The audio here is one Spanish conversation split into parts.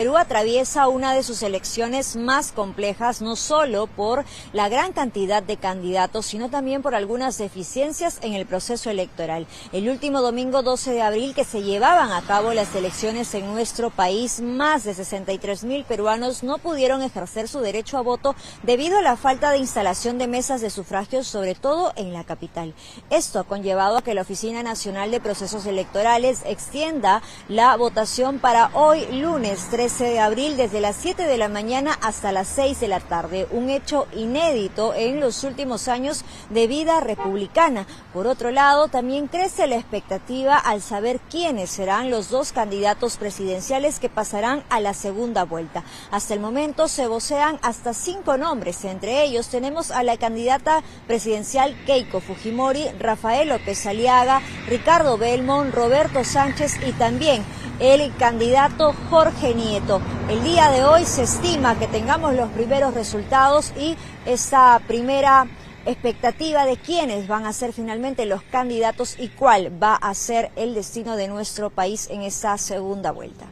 Perú atraviesa una de sus elecciones más complejas, no solo por la gran cantidad de candidatos, sino también por algunas deficiencias en el proceso electoral. El último domingo 12 de abril que se llevaban a cabo las elecciones en nuestro país, más de 63.000 peruanos no pudieron ejercer su derecho a voto debido a la falta de instalación de mesas de sufragio, sobre todo en la capital. Esto ha conllevado a que la Oficina Nacional de Procesos Electorales extienda la votación para hoy, lunes 13 de abril, desde las 7 de la mañana hasta las 6 de la tarde, un hecho inédito en los últimos años de vida republicana. Por otro lado, también crece la expectativa al saber quiénes serán los dos candidatos presidenciales que pasarán a la segunda vuelta. Hasta el momento se vocean hasta 5 nombres, entre ellos tenemos a la candidata presidencial Keiko Fujimori, Rafael López Aliaga, Ricardo Belmont, Roberto Sánchez y también el candidato Jorge Nieto. El día de hoy se estima que tengamos los primeros resultados y esta primera expectativa de quiénes van a ser finalmente los candidatos y cuál va a ser el destino de nuestro país en esta segunda vuelta.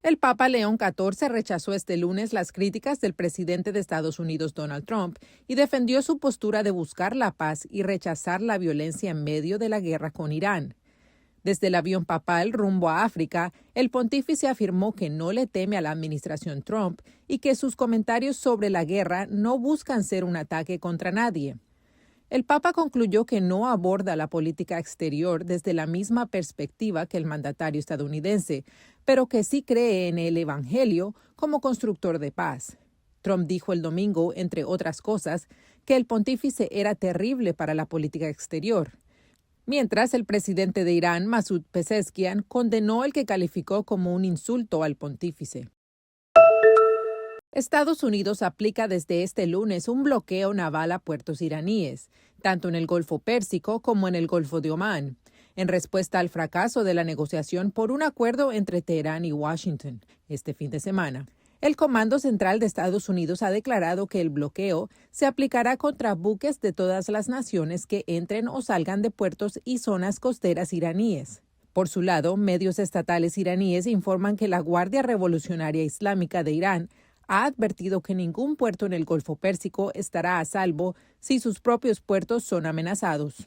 El Papa León XIV rechazó este lunes las críticas del presidente de Estados Unidos, Donald Trump, y defendió su postura de buscar la paz y rechazar la violencia en medio de la guerra con Irán. Desde el avión papal rumbo a África, el pontífice afirmó que no le teme a la administración Trump y que sus comentarios sobre la guerra no buscan ser un ataque contra nadie. El Papa concluyó que no aborda la política exterior desde la misma perspectiva que el mandatario estadounidense, pero que sí cree en el Evangelio como constructor de paz. Trump dijo el domingo, entre otras cosas, que el pontífice era terrible para la política exterior. Mientras, el presidente de Irán, Masoud Pezeshkian, condenó el que calificó como un insulto al pontífice. Estados Unidos aplica desde este lunes un bloqueo naval a puertos iraníes, tanto en el Golfo Pérsico como en el Golfo de Omán, en respuesta al fracaso de la negociación por un acuerdo entre Teherán y Washington este fin de semana. El Comando Central de Estados Unidos ha declarado que el bloqueo se aplicará contra buques de todas las naciones que entren o salgan de puertos y zonas costeras iraníes. Por su lado, medios estatales iraníes informan que la Guardia Revolucionaria Islámica de Irán ha advertido que ningún puerto en el Golfo Pérsico estará a salvo si sus propios puertos son amenazados.